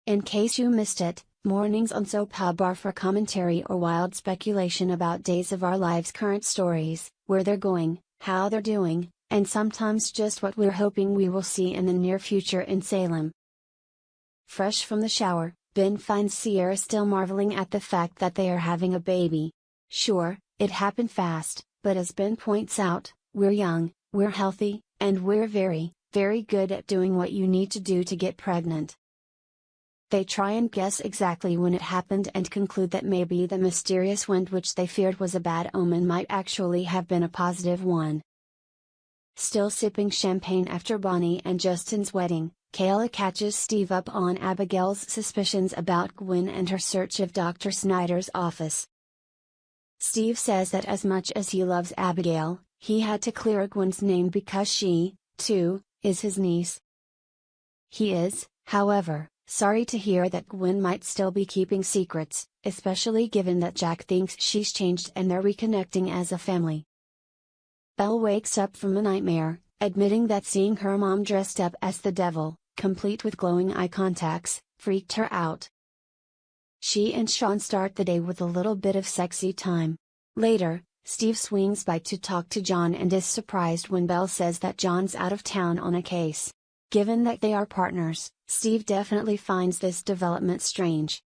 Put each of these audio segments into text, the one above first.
In case you missed it, mornings on Soap Hub are for commentary or wild speculation about days of our lives' current stories, where they're going, how they're doing, and sometimes just what we're hoping we will see in the near future in Salem. Fresh from the shower, Ben finds Sierra still marveling at the fact that they are having a baby. Sure, it happened fast, but as Ben points out, we're young, we're healthy, and we're very, very good at doing what you need to do to get pregnant. They try and guess exactly when it happened and conclude that maybe the mysterious wind which they feared was a bad omen might actually have been a positive one. Still sipping champagne after Bonnie and Justin's wedding, Kayla catches Steve up on Abigail's suspicions about Gwen and her search of Dr. Snyder's office. Steve says that as much as he loves Abigail, he had to clear Gwen's name because she, too, is his niece. He is, however, sorry to hear that Gwen might still be keeping secrets, especially given that Jack thinks she's changed and they're reconnecting as a family. Belle wakes up from a nightmare, admitting that seeing her mom dressed up as the devil, complete with glowing eye contacts, freaked her out. She and Sean start the day with a little bit of sexy time. Later, Steve swings by to talk to John and is surprised when Belle says that John's out of town on a case. Given that they are partners, Steve definitely finds this development strange.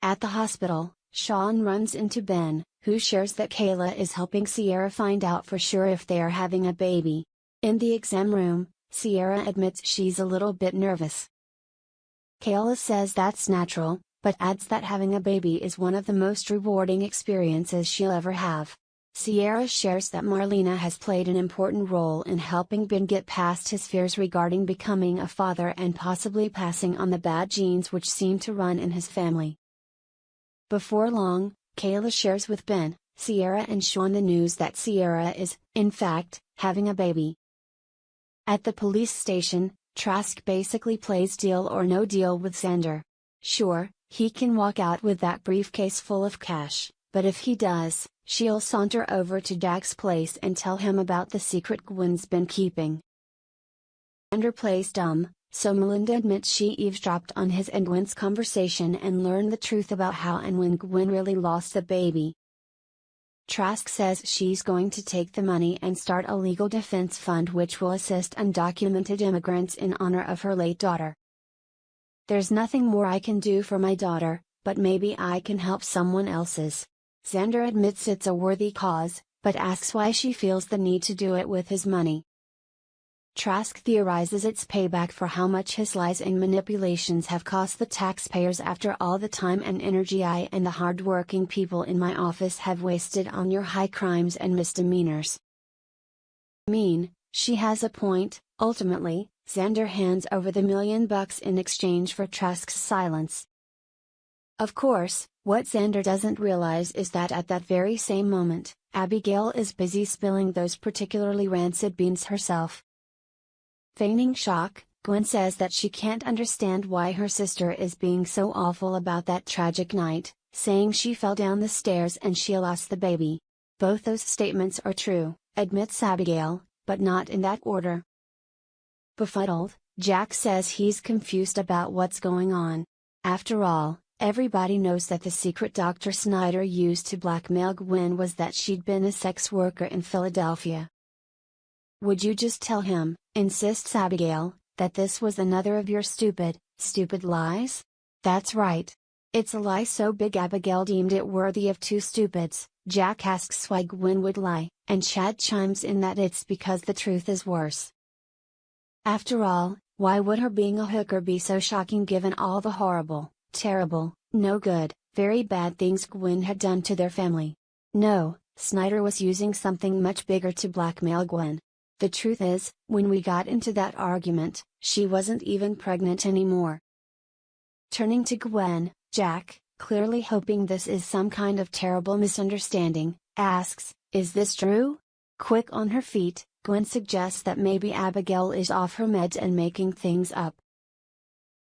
At the hospital, Sean runs into Ben, who shares that Kayla is helping Sierra find out for sure if they are having a baby. In the exam room, Sierra admits she's a little bit nervous. Kayla says that's natural, but adds that having a baby is one of the most rewarding experiences she'll ever have. Sierra shares that Marlena has played an important role in helping Ben get past his fears regarding becoming a father and possibly passing on the bad genes which seem to run in his family. Before long, Kayla shares with Ben, Sierra and Sean the news that Sierra is, in fact, having a baby. At the police station, Trask basically plays deal or no deal with Xander. Sure, he can walk out with that briefcase full of cash, but if he does, she'll saunter over to Jack's place and tell him about the secret Gwen's been keeping. Xander plays dumb, so Melinda admits she eavesdropped on his and Gwen's conversation and learned the truth about how and when Gwen really lost the baby. Trask says she's going to take the money and start a legal defense fund which will assist undocumented immigrants in honor of her late daughter. There's nothing more I can do for my daughter, but maybe I can help someone else's. Xander admits it's a worthy cause, but asks why she feels the need to do it with his money. Trask theorizes it's payback for how much his lies and manipulations have cost the taxpayers after all the time and energy I and the hard-working people in my office have wasted on your high crimes and misdemeanors. She has a point. Ultimately, Xander hands over the $1 million in exchange for Trask's silence. Of course, what Xander doesn't realize is that at that very same moment, Abigail is busy spilling those particularly rancid beans herself. Feigning shock, Gwen says that she can't understand why her sister is being so awful about that tragic night, saying she fell down the stairs and she lost the baby. Both those statements are true, admits Abigail, but not in that order. Befuddled, Jack says he's confused about what's going on. After all, everybody knows that the secret Dr. Snyder used to blackmail Gwen was that she'd been a sex worker in Philadelphia. Would you just tell him, insists Abigail, that this was another of your stupid lies? That's right. It's a lie so big Abigail deemed it worthy of two stupids. Jack asks why Gwen would lie, and Chad chimes in that it's because the truth is worse. After all, why would her being a hooker be so shocking given all the horrible, terrible, no good, very bad things Gwen had done to their family? No, Snyder was using something much bigger to blackmail Gwen. The truth is, when we got into that argument, she wasn't even pregnant anymore. Turning to Gwen, Jack, clearly hoping this is some kind of terrible misunderstanding, asks, "Is this true?" Quick on her feet, Gwen suggests that maybe Abigail is off her meds and making things up.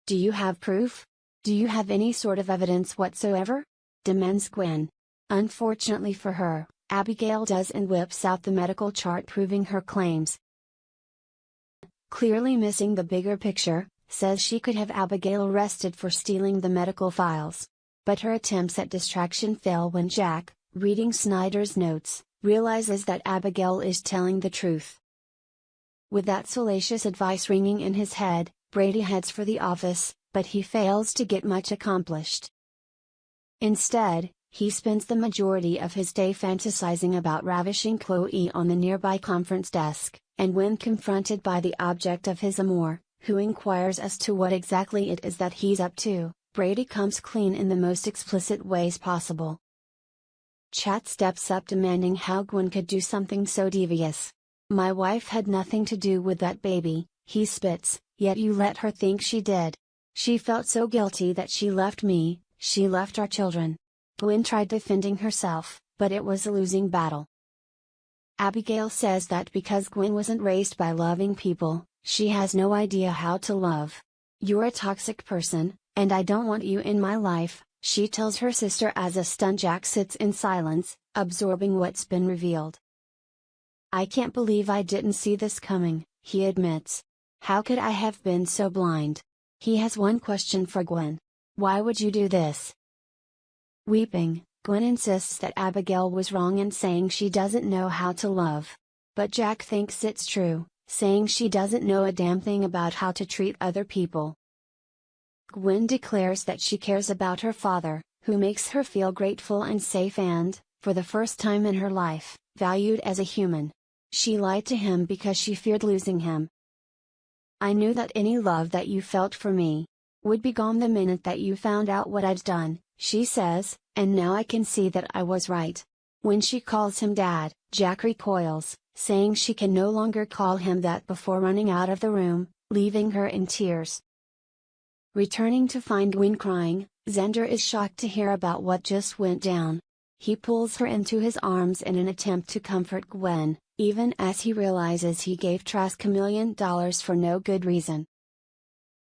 "Do you have proof? Do you have any sort of evidence whatsoever?" demands Gwen. Unfortunately for her, Abigail does and whips out the medical chart proving her claims. Clearly missing the bigger picture, says she could have Abigail arrested for stealing the medical files. But her attempts at distraction fail when Jack, reading Snyder's notes, realizes that Abigail is telling the truth. With that salacious advice ringing in his head, Brady heads for the office, but he fails to get much accomplished. Instead, he spends the majority of his day fantasizing about ravishing Chloe on the nearby conference desk, and when confronted by the object of his amour, who inquires as to what exactly it is that he's up to, Brady comes clean in the most explicit ways possible. Chat steps up demanding how Gwen could do something so devious. "My wife had nothing to do with that baby," he spits, "yet you let her think she did. She felt so guilty that she left me, she left our children." Gwen tried defending herself, but it was a losing battle. Abigail says that because Gwen wasn't raised by loving people, she has no idea how to love. "You're a toxic person, and I don't want you in my life," she tells her sister as a stunned Jack sits in silence, absorbing what's been revealed. "I can't believe I didn't see this coming," he admits. "How could I have been so blind?" He has one question for Gwen. "Why would you do this?" Weeping, Gwen insists that Abigail was wrong in saying she doesn't know how to love. But Jack thinks it's true, saying she doesn't know a damn thing about how to treat other people. Gwen declares that she cares about her father, who makes her feel grateful and safe and, for the first time in her life, valued as a human. She lied to him because she feared losing him. "I knew that any love that you felt for me would be gone the minute that you found out what I'd done," she says, "and now I can see that I was right." When she calls him Dad, Jack recoils, saying she can no longer call him that before running out of the room, leaving her in tears. Returning to find Gwen crying, Xander is shocked to hear about what just went down. He pulls her into his arms in an attempt to comfort Gwen, even as he realizes he gave Trask $1 million for no good reason.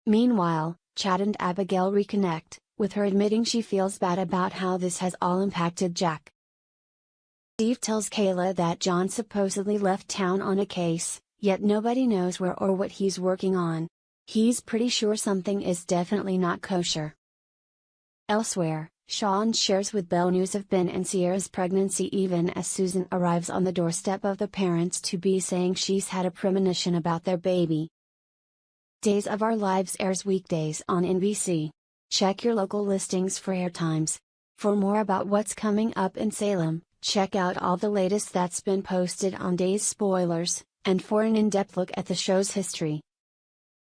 Meanwhile, Chad and Abigail reconnect, with her admitting she feels bad about how this has all impacted Jack. Steve tells Kayla that John supposedly left town on a case, yet nobody knows where or what he's working on. He's pretty sure something is definitely not kosher. Elsewhere, Sean shares with Belle news of Ben and Sierra's pregnancy even as Susan arrives on the doorstep of the parents-to-be saying she's had a premonition about their baby. Days of Our Lives airs weekdays on NBC. Check your local listings for airtimes. For more about what's coming up in Salem, check out all the latest that's been posted on Days Spoilers, and for an in-depth look at the show's history,